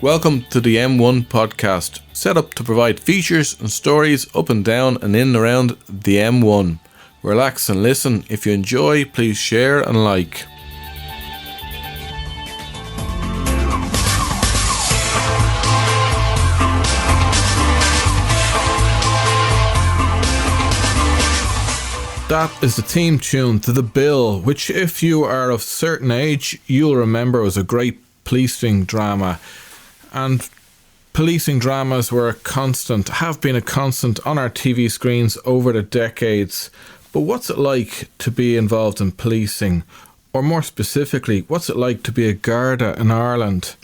Welcome to the M1 podcast, set up to provide features and stories up and down and in and around the M1. Relax and listen. If you enjoy, please share and like. That is the theme tune to The Bill, which if you are of certain age, you'll remember was a great policing drama. And policing dramas were have been a constant on our TV screens over the decades. But what's it like to be involved in policing? Or more specifically, what's it like to be a Garda in Ireland?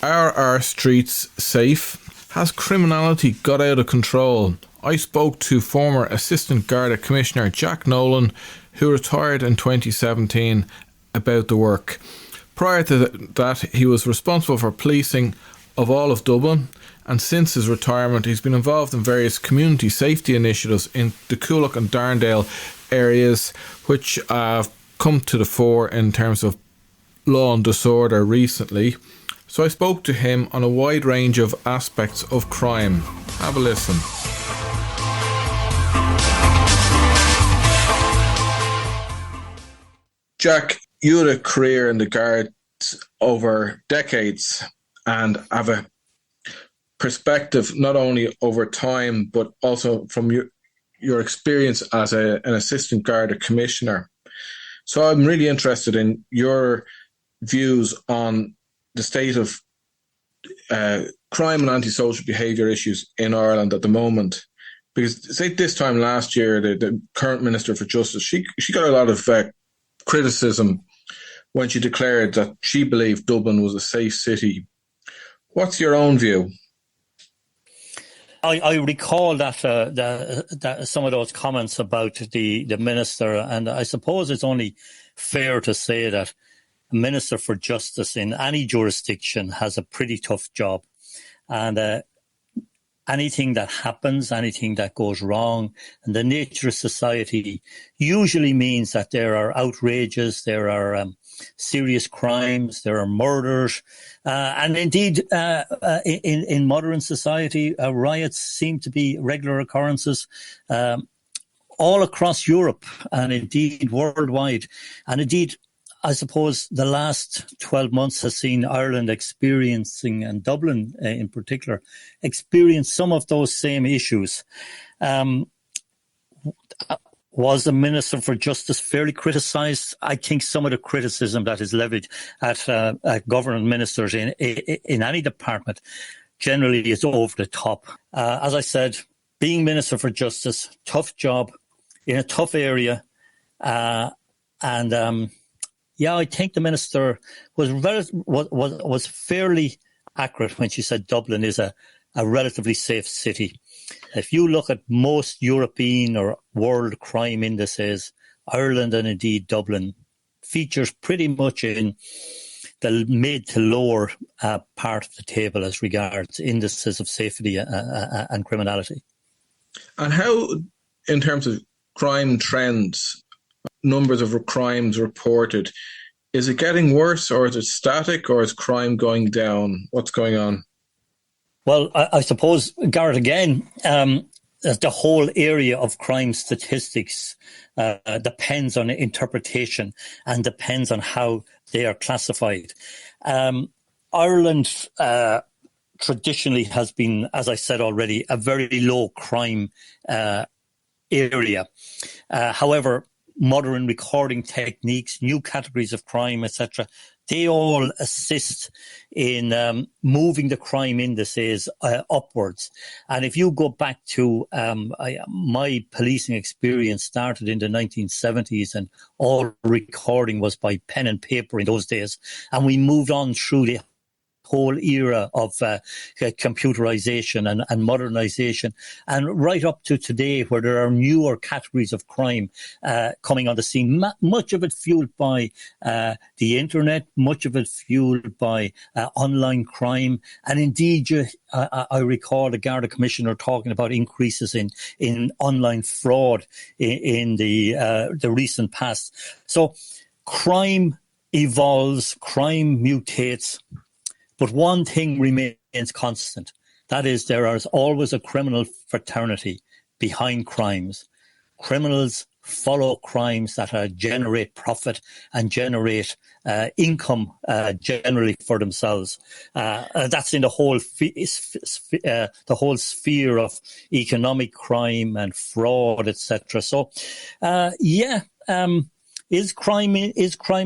Are our streets safe? Has criminality got out of control? I spoke to former Assistant Garda Commissioner Jack Nolan, who retired in 2017, about the work. Prior to that, he was responsible for policing of all of Dublin, and since his retirement, he's been involved in various community safety initiatives in the Coolock and Darndale areas, which have come to the fore in terms of law and disorder recently. So I spoke to him on a wide range of aspects of crime. Have a listen. Jack, you had a career in the Guards over decades and have a perspective not only over time but also from your experience as an Assistant Garda Commissioner. So I'm really interested in your views on the state of crime and antisocial behaviour issues in Ireland at the moment. Because say this time last year, the current Minister for Justice, she got a lot of criticism when she declared that she believed Dublin was a safe city. What's your own view? I recall that some of those comments about the minister, and I suppose it's only fair to say that a Minister for Justice in any jurisdiction has a pretty tough job, and anything that happens, anything that goes wrong, and the nature of society usually means that there are outrages, there are serious crimes, there are murders, and indeed in modern society, riots seem to be regular occurrences all across Europe and indeed worldwide. And indeed, I suppose the last 12 months has seen Ireland experiencing, and Dublin in particular, experience some of those same issues. Was the Minister for Justice fairly criticised? I think some of the criticism that is levied at government ministers in any department generally is over the top. As I said, being Minister for Justice, tough job in a tough area, I think the minister was fairly accurate when she said Dublin is a relatively safe city. If you look at most European or world crime indices, Ireland and indeed Dublin features pretty much in the mid to lower part of the table as regards indices of safety and criminality. And how, in terms of crime trends, numbers of crimes reported, is it getting worse, or is it static, or is crime going down? What's going on? Well, I suppose, Garrett, again, the whole area of crime statistics depends on interpretation and depends on how they are classified. Ireland traditionally has been, as I said already, a very low crime area. However, modern recording techniques, new categories of crime, etc., they all assist in moving the crime indices upwards. And if you go back to my policing experience started in the 1970s, and all recording was by pen and paper in those days, and we moved on through the whole era of computerization and modernization, and right up to today, where there are newer categories of crime coming on the scene, much of it fueled by the internet, much of it fueled by online crime. And indeed, I recall the Garda Commissioner talking about increases in online fraud in the recent past. So crime evolves, crime mutates. But one thing remains constant. That is, there is always a criminal fraternity behind crimes. Criminals follow crimes that generate profit and generate income generally for themselves. That's in the whole sphere of economic crime and fraud, etc. So, is crime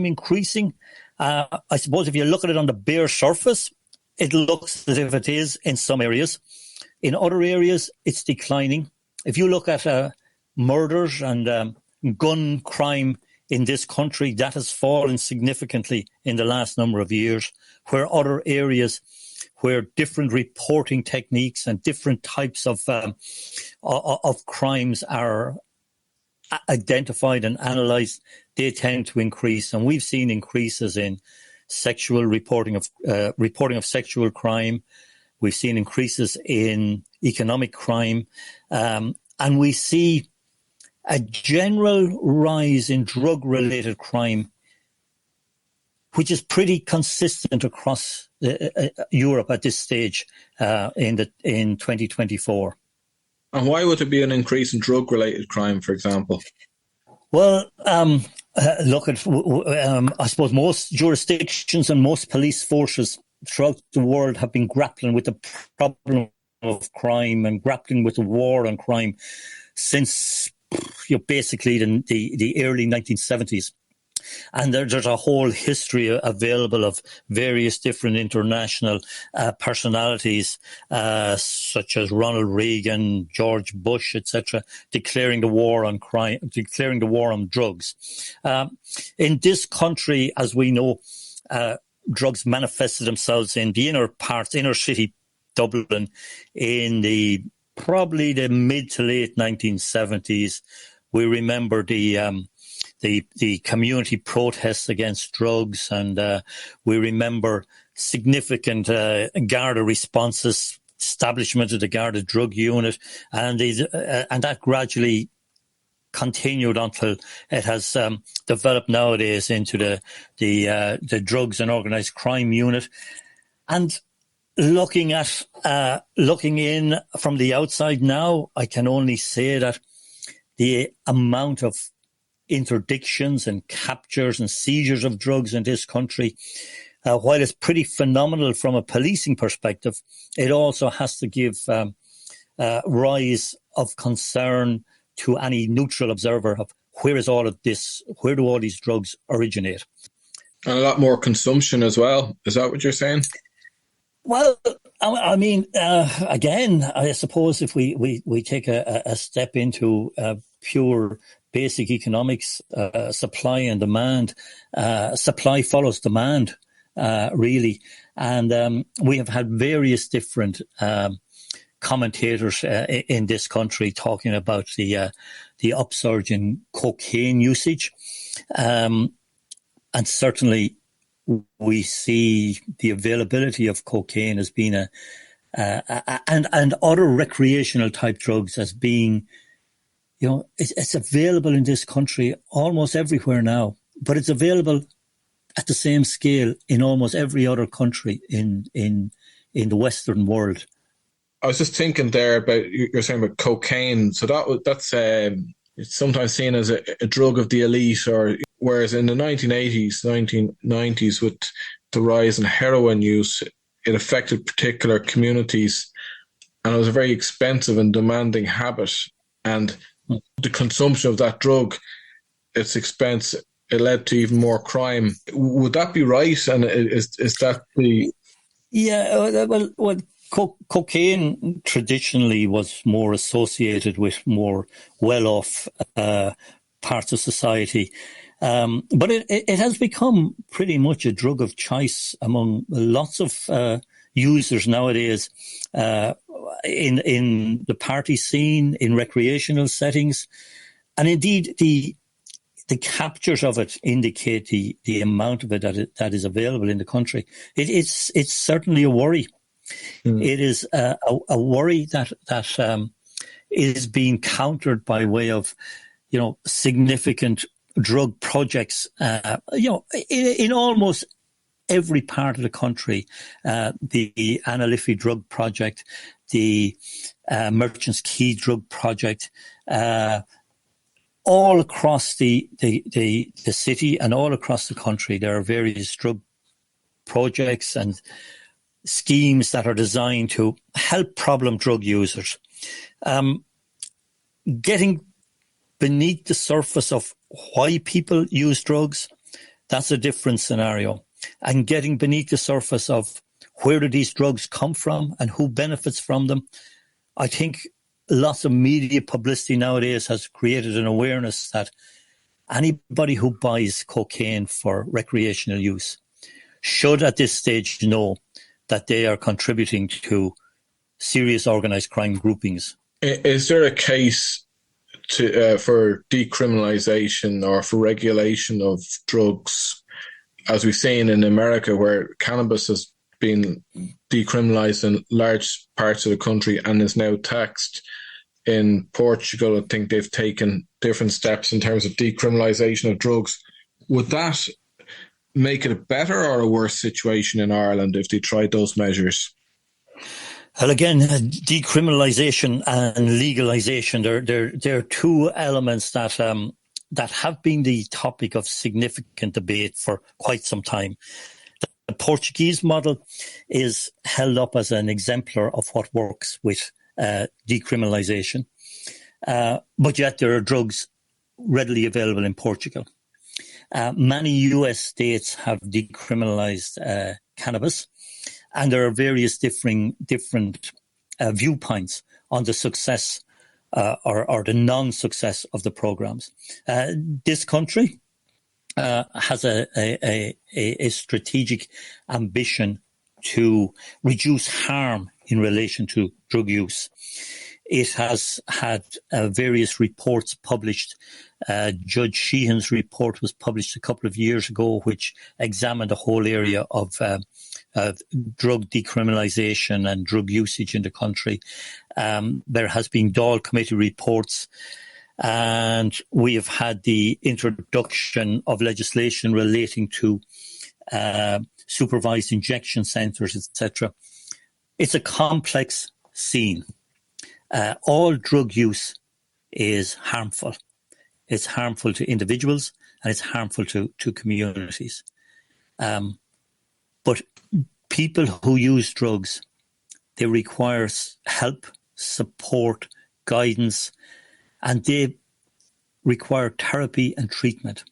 increasing? I suppose if you look at it on the bare surface, it looks as if it is in some areas. In other areas, it's declining. If you look at murders and gun crime in this country, that has fallen significantly in the last number of years, where other areas where different reporting techniques and different types of crimes are identified and analysed, they tend to increase. And we've seen increases in sexual reporting of sexual crime. We've seen increases in economic crime. And we see a general rise in drug-related crime, which is pretty consistent across Europe at this stage in 2024. And why would there be an increase in drug-related crime, for example? Well, look at, I suppose most jurisdictions and most police forces throughout the world have been grappling with the problem of crime and grappling with the war on crime since basically the early 1970s. And there's a whole history available of various different international personalities, such as Ronald Reagan, George Bush, etc., declaring the war on crime, declaring the war on drugs. In this country, as we know, drugs manifested themselves in the inner city, Dublin, in probably the mid to late 1970s. We remember the community protests against drugs, and we remember significant Garda responses, establishment of the Garda drug unit, and that gradually continued until it has developed nowadays into the drugs and organised crime unit. And looking in from the outside now, I can only say that the amount of interdictions and captures and seizures of drugs in this country, while it's pretty phenomenal from a policing perspective, it also has to give rise of concern to any neutral observer of where do all these drugs originate. And a lot more consumption as well. Is that what you're saying? Well, I mean, again, I suppose if we take a step into pure basic economics, supply and demand, supply follows demand, really. And we have had various different commentators in this country talking about the upsurge in cocaine usage. And certainly we see the availability of cocaine as being and other recreational type drugs as being, it's available in this country almost everywhere now, but it's available at the same scale in almost every other country in the Western world. I was just thinking there about, you're saying about cocaine. So that's it's sometimes seen as a drug of the elite, whereas in the 1990s, with the rise in heroin use, it affected particular communities, and it was a very expensive and demanding habit. And the consumption of that drug, its expense, it led to even more crime. Would that be right? And is that the... Yeah, well, cocaine traditionally was more associated with more well-off parts of society. But it has become pretty much a drug of choice among lots of users nowadays, in the party scene, in recreational settings. And indeed, the captures of it indicate the amount of it that is available in the country. It's certainly a worry. It is a worry that is being countered by way of, significant drug projects, in almost every part of the country, the Anna Liffey Drug Project, the Merchants Quay Drug Project, all across the city and all across the country, there are various drug projects and schemes that are designed to help problem drug users. Getting beneath the surface of why people use drugs, that's a different scenario. And getting beneath the surface of where do these drugs come from and who benefits from them, I think lots of media publicity nowadays has created an awareness that anybody who buys cocaine for recreational use should at this stage know that they are contributing to serious organised crime groupings. Is there a case for decriminalisation or for regulation of drugs, as we've seen in America, where cannabis has been decriminalised in large parts of the country and is now taxed? In Portugal, I think they've taken different steps in terms of decriminalisation of drugs. Would that make it a better or a worse situation in Ireland if they tried those measures? Well, again, decriminalisation and legalisation, they're two elements that have been the topic of significant debate for quite some time. The Portuguese model is held up as an exemplar of what works with decriminalisation, but yet there are drugs readily available in Portugal. Many US states have decriminalised cannabis, and there are various different viewpoints on the success or the non-success of the programs. This country has a strategic ambition to reduce harm in relation to drug use. It has had various reports published. Judge Sheehan's report was published a couple of years ago, which examined the whole area of drug decriminalisation and drug usage in the country. There has been Dáil committee reports, and we have had the introduction of legislation relating to supervised injection centres, etc. It's a complex scene. All drug use is harmful. It's harmful to individuals and it's harmful to communities. But people who use drugs, they require help, support, guidance, and they require therapy and treatment.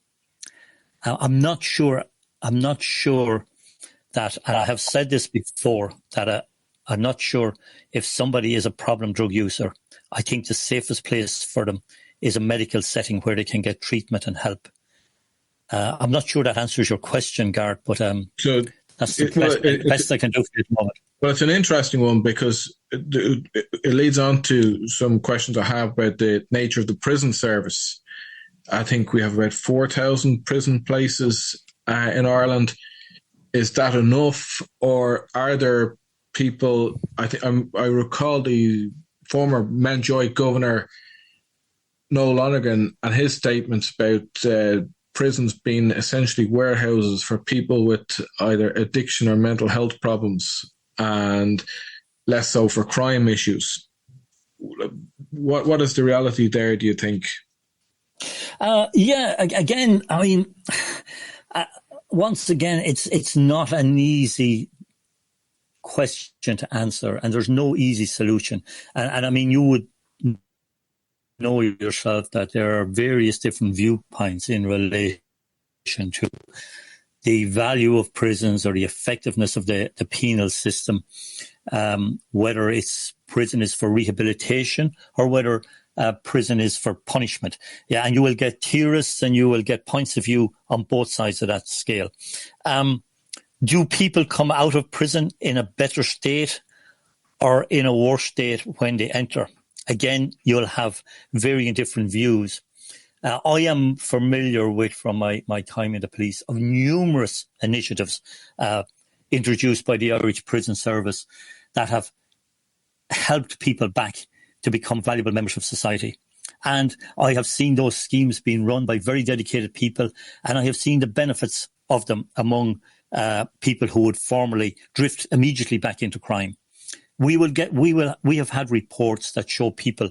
I'm not sure that, and I have said this before, that I'm not sure if somebody is a problem drug user. I think the safest place for them is a medical setting where they can get treatment and help. I'm not sure that answers your question, Garth, but that's the best I can do for you at the moment. Well, it's an interesting one because it leads on to some questions I have about the nature of the prison service. I think we have about 4,000 prison places in Ireland. Is that enough, or are there people? I recall the former Mountjoy governor Nolan and his statements about prisons being essentially warehouses for people with either addiction or mental health problems, and less so for crime issues. What is the reality there, do you think? Again, I mean, once again, it's not an easy question to answer, and there's no easy solution. And I mean, you would know yourself that there are various different viewpoints in relation to the value of prisons or the effectiveness of the penal system, whether prison is for rehabilitation or whether prison is for punishment. Yeah, and you will get theorists and you will get points of view on both sides of that scale. Do people come out of prison in a better state or in a worse state when they enter? Again, you'll have varying different views. I am familiar with, from my time in the police, of numerous initiatives introduced by the Irish Prison Service that have helped people back to become valuable members of society. And I have seen those schemes being run by very dedicated people, and I have seen the benefits of them among people who would formerly drift immediately back into crime. We have had reports that show people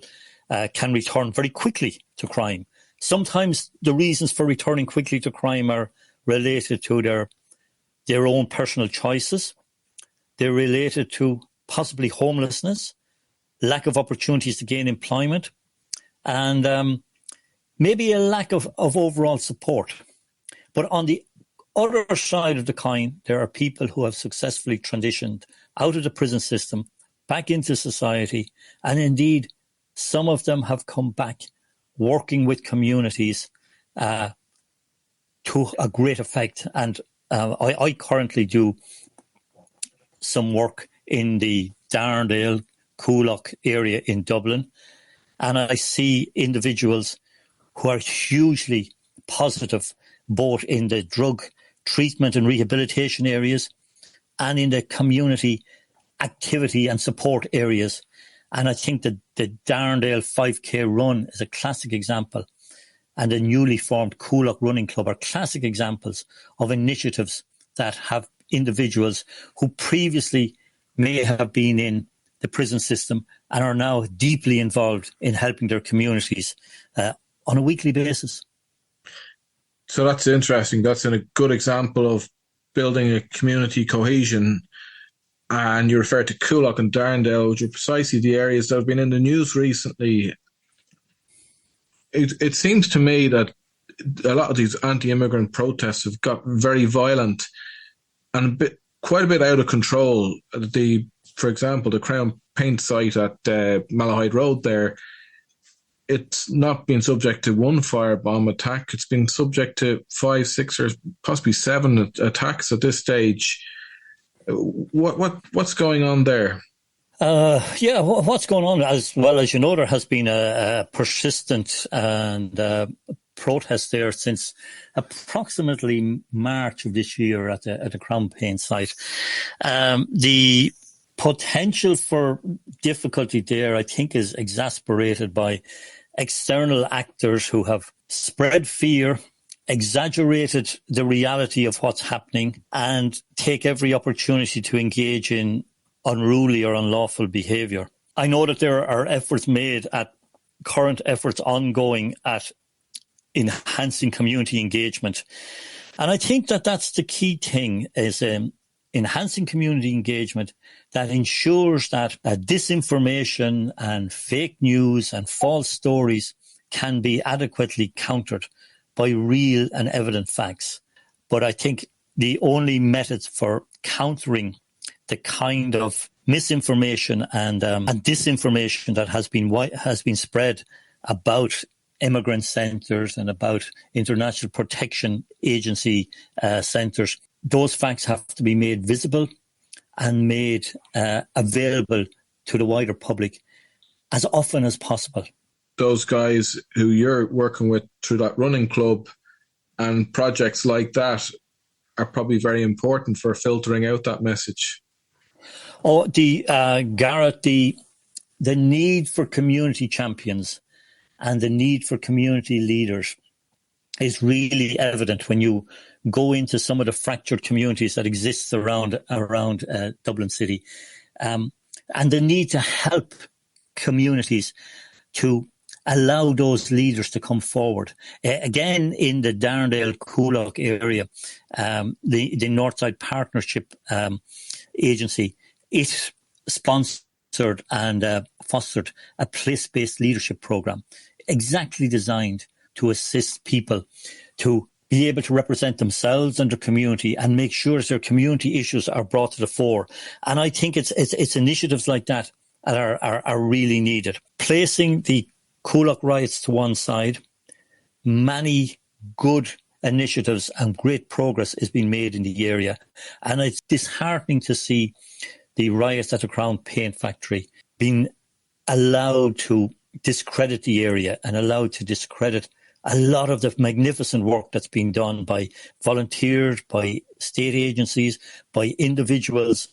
can return very quickly to crime. Sometimes the reasons for returning quickly to crime are related to their own personal choices. They're related to possibly homelessness, lack of opportunities to gain employment, and maybe a lack of overall support. But on the other side of the coin, there are people who have successfully transitioned out of the prison system, back into society, and indeed some of them have come back working with communities to a great effect. And I currently do some work in the Darndale, Coolock area in Dublin, and I see individuals who are hugely positive, both in the drug treatment and rehabilitation areas and in the community activity and support areas. And I think that the Darndale 5K run is a classic example, and the newly formed Coolock Running Club are classic examples of initiatives that have individuals who previously may have been in the prison system and are now deeply involved in helping their communities on a weekly basis. So that's interesting. That's a good example of building a community cohesion. And you refer to Coolock and Darndale, which are precisely the areas that have been in the news recently. It seems to me that a lot of these anti-immigrant protests have got very violent and quite a bit out of control. For example, the Crown Paint site at Malahide Road there, it's not been subject to one firebomb attack. It's been subject to 5, 6, or possibly 7 attacks at this stage. What's going on there? What's going on? As well as you know, there has been a persistent and protest there since approximately March of this year at the Crown Paint site. The potential for difficulty there, I think, is exasperated by external actors who have spread fear, exaggerated the reality of what's happening, and take every opportunity to engage in unruly or unlawful behaviour. I know that there are current efforts ongoing at enhancing community engagement. And I think that that's the key thing, is enhancing community engagement that ensures that disinformation and fake news and false stories can be adequately countered by real and evident facts. But I think the only methods for countering the kind of misinformation and disinformation that has been spread about immigrant centres and about international protection agency centres, those facts have to be made visible and made available to the wider public as often as possible. Those guys who you're working with through that running club and projects like that are probably very important for filtering out that message. Oh, Garrett, the need for community champions and the need for community leaders is really evident when you go into some of the fractured communities that exist around Dublin City, and the need to help communities to allow those leaders to come forward. Again, in the Darndale Coolock area, the Northside Partnership Agency, it sponsored and fostered a place-based leadership program exactly designed to assist people to be able to represent themselves and their community and make sure that their community issues are brought to the fore. And I think it's initiatives like that are really needed. Placing the Coolock riots to one side, many good initiatives and great progress is being made in the area. And it's disheartening to see the riots at the Crown Paint Factory being allowed to discredit the area and allowed to discredit a lot of the magnificent work that's been done by volunteers, by state agencies, by individuals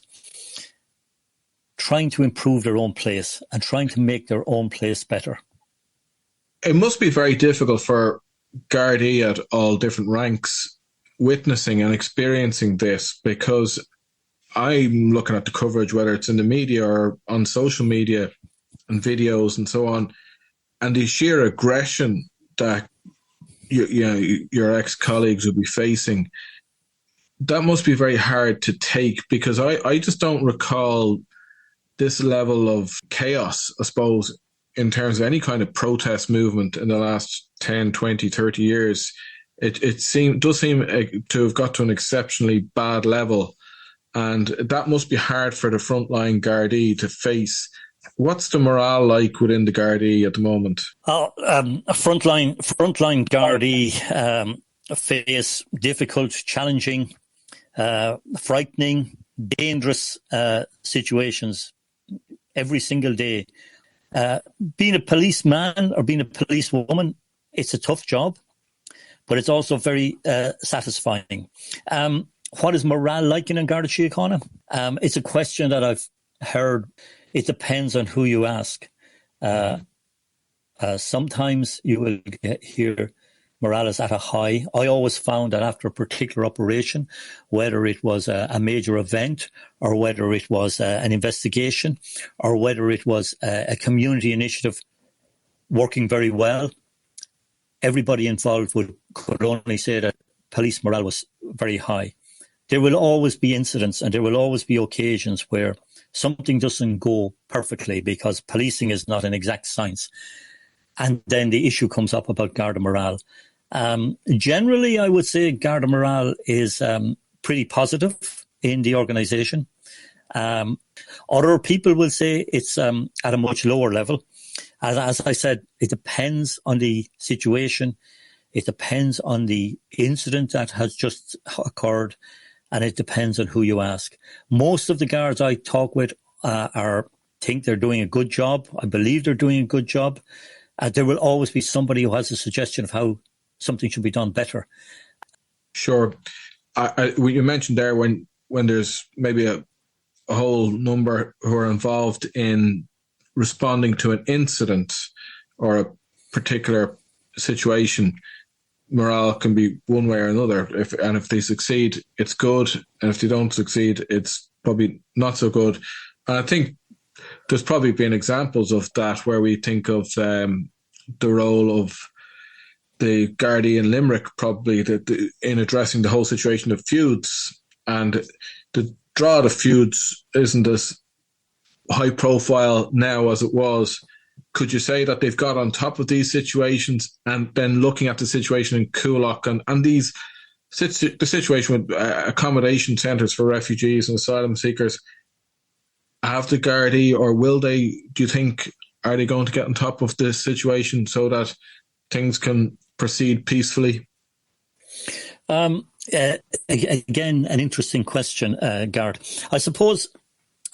trying to improve their own place and trying to make their own place better. It must be very difficult for Gardai at all different ranks witnessing and experiencing this, because I'm looking at the coverage, whether it's in the media or on social media and videos and so on, and the sheer aggression that your ex-colleagues will be facing, that must be very hard to take, because I just don't recall this level of chaos, I suppose, in terms of any kind of protest movement in the last 10, 20, 30 years. It does seem to have got to an exceptionally bad level, and that must be hard for the frontline Gardaí to face. What's the morale like within the Gardaí at the moment? Frontline Gardaí face difficult, challenging, frightening, dangerous situations every single day. Being a policeman or being a policewoman, it's a tough job, but it's also very satisfying. What is morale like in Garda Síochána? It's a question that I've heard. It depends on who you ask. Sometimes you will hear morale is at a high. I always found that after a particular operation, whether it was a major event or whether it was an investigation or whether it was a community initiative working very well, everybody involved could only say that police morale was very high. There will always be incidents and there will always be occasions where something doesn't go perfectly, because policing is not an exact science. And then the issue comes up about Garda morale. Generally, I would say Garda morale is pretty positive in the organisation. Other people will say it's at a much lower level. As I said, it depends on the situation. It depends on the incident that has just occurred. And it depends on who you ask. Most of the guards I talk with think they're doing a good job. I believe they're doing a good job. There will always be somebody who has a suggestion of how something should be done better. Sure. You mentioned there when there's maybe a whole number who are involved in responding to an incident or a particular situation, morale can be one way or another. If they succeed, it's good, and if they don't succeed, it's probably not so good. And I think there's probably been examples of that where we think of the role of the Gardaí in Limerick, probably in addressing the whole situation of feuds. And the draw of feuds isn't as high profile now as it was. Could you say that they've got on top of these situations, and then looking at the situation in Coolock and the situation with accommodation centres for refugees and asylum seekers, have the Gardaí, or will they, do you think, are they going to get on top of this situation so that things can proceed peacefully? Again, an interesting question, Gard. I suppose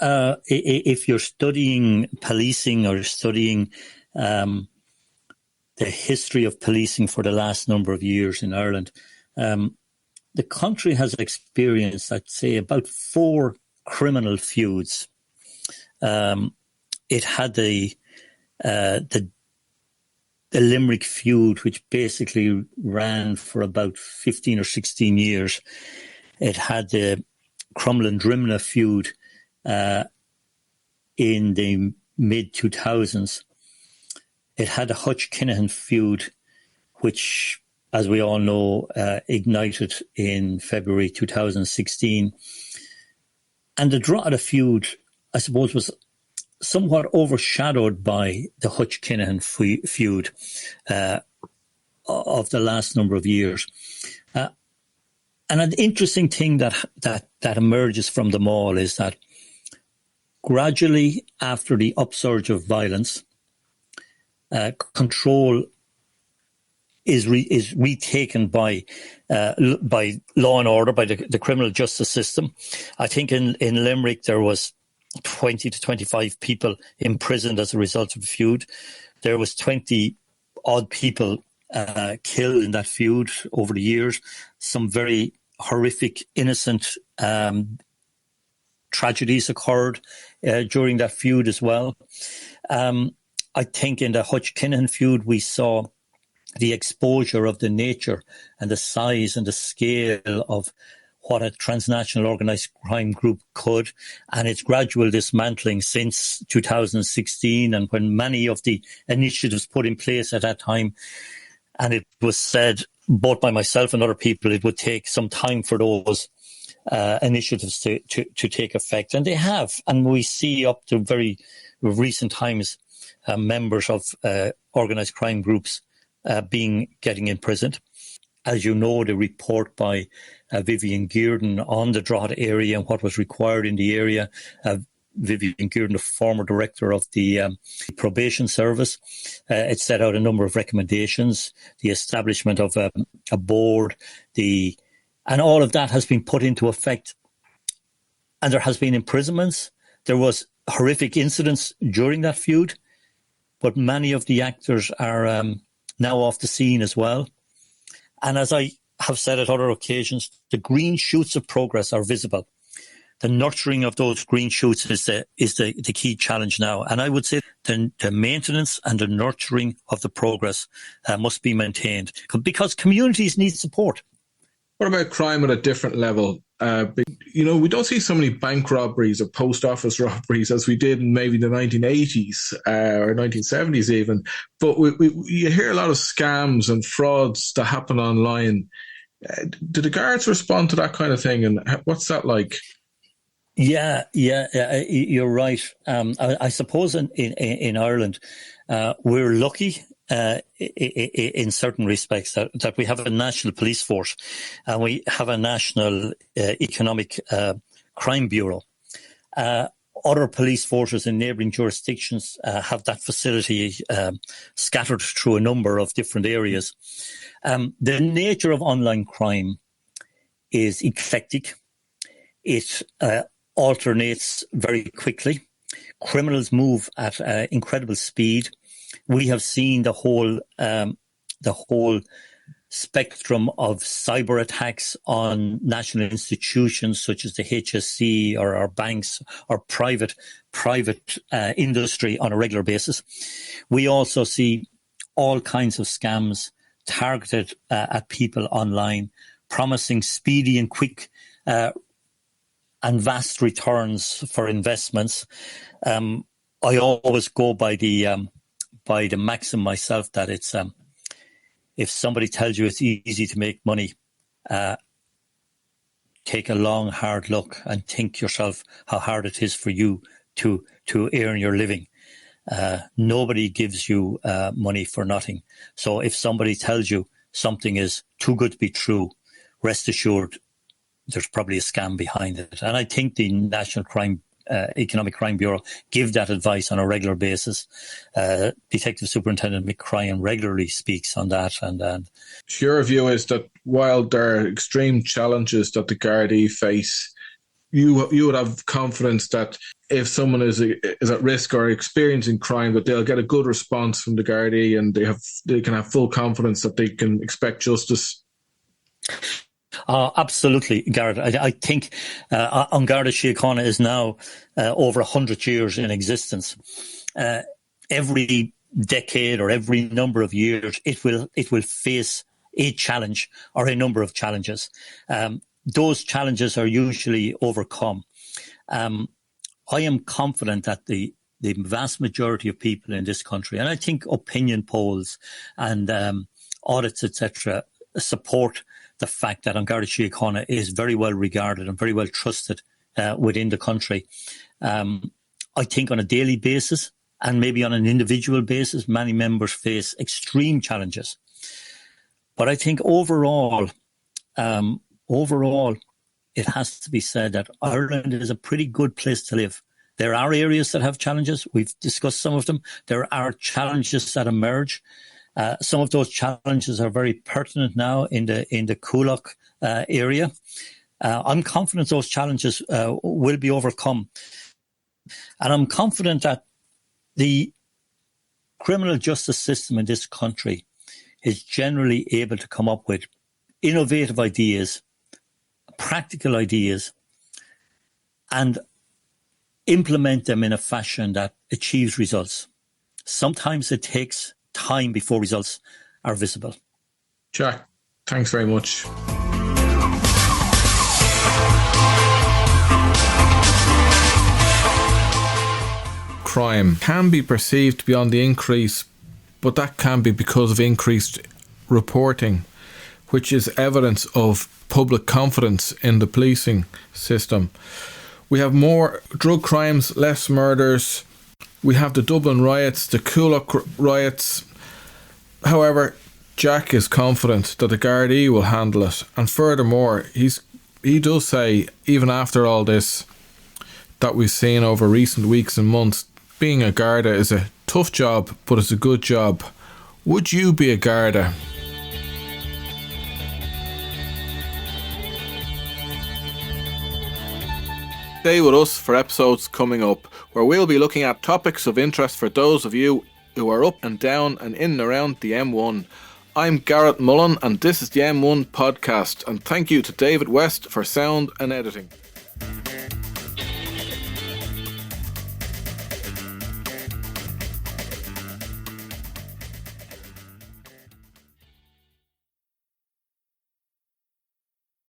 if you're studying policing or studying the history of policing for the last number of years in Ireland, the country has experienced, I'd say, about 4 criminal feuds. It had the Limerick feud, which basically ran for about 15 or 16 years. It had the Crumlin-Drimnagh feud in the mid-2000s. It had a Hutch-Kinahan feud, which, as we all know, ignited in February 2016. And the Drogheda feud, I suppose, was somewhat overshadowed by the Hutch-Kinahan feud of the last number of years. And an interesting thing that emerges from them all is that gradually, after the upsurge of violence, control is retaken by law and order, by the criminal justice system. I think in Limerick there was 20 to 25 people imprisoned as a result of the feud. There was 20 odd people killed in that feud over the years. Some very horrific, innocent tragedies occurred during that feud as well. I think in the Hutch-Kinahan feud we saw the exposure of the nature and the size and the scale of what a transnational organised crime group could, and its gradual dismantling since 2016, and when many of the initiatives put in place at that time, and it was said both by myself and other people it would take some time for those initiatives to take effect, and they have. And we see up to very recent times members of organised crime groups getting imprisoned. As you know, the report by Vivian Gearden on the Drogheda area and what was required in the area. Vivian Gearden, the former director of the probation service, it set out a number of recommendations, the establishment of a board, and all of that has been put into effect. And there has been imprisonments. There was horrific incidents during that feud, but many of the actors are now off the scene as well. And as I have said at other occasions, the green shoots of progress are visible. The nurturing of those green shoots is the key challenge now. And I would say the maintenance and the nurturing of the progress must be maintained, because communities need support. What about crime at a different level? We don't see so many bank robberies or post office robberies as we did in maybe the 1980s or 1970s even. But you hear a lot of scams and frauds that happen online. Do the guards respond to that kind of thing? And what's that like? Yeah, you're right. I suppose in Ireland, we're lucky in certain respects that we have a national police force and we have a national economic crime bureau. Other police forces in neighbouring jurisdictions have that facility scattered through a number of different areas. The nature of online crime is eclectic. It alternates very quickly. Criminals move at incredible speed. We have seen the whole spectrum of cyber attacks on national institutions such as the HSC or our banks or private industry on a regular basis. We also see all kinds of scams targeted at people online, promising speedy and quick and vast returns for investments. I always go by the maxim myself that it's if somebody tells you it's easy to make money, take a long, hard look and think yourself how hard it is for you to earn your living. Nobody gives you money for nothing. So if somebody tells you something is too good to be true, rest assured there's probably a scam behind it. And I think the National Economic Crime Bureau give that advice on a regular basis. Detective Superintendent McCryan regularly speaks on that. And your view is that while there are extreme challenges that the Gardaí face, you would have confidence that if someone is at risk or experiencing crime, that they'll get a good response from the Gardaí and they can have full confidence that they can expect justice. Absolutely, Garda. I think An Garda Síochána is now over 100 years in existence. Every decade or every number of years, it will face a challenge or a number of challenges. Those challenges are usually overcome. I am confident that the vast majority of people in this country, and I think opinion polls and audits, etc., support the fact that An Garda Síochána is very well regarded and very well trusted within the country. I think on a daily basis and maybe on an individual basis, many members face extreme challenges. But I think overall, it has to be said that Ireland is a pretty good place to live. There are areas that have challenges. We've discussed some of them. There are challenges that emerge. Some of those challenges are very pertinent now in the Coolock area. I'm confident those challenges will be overcome. And I'm confident that the criminal justice system in this country is generally able to come up with innovative ideas, practical ideas, and implement them in a fashion that achieves results. Sometimes it takes time before results are visible. Jack, thanks very much. Crime can be perceived beyond the increase, but that can be because of increased reporting, which is evidence of public confidence in the policing system. We have more drug crimes, less murders. We have the Dublin riots, the Coolock riots. However, Jack is confident that the Gardai will handle it, and furthermore, he does say, even after all this that we've seen over recent weeks and months, being a Garda is a tough job, but it's a good job. Would you be a Garda? Stay with us for episodes coming up, where we'll be looking at topics of interest for those of you who are up and down and in and around the M1. I'm Garrett Mullen, and this is the M1 podcast, and thank you to David West for sound and editing.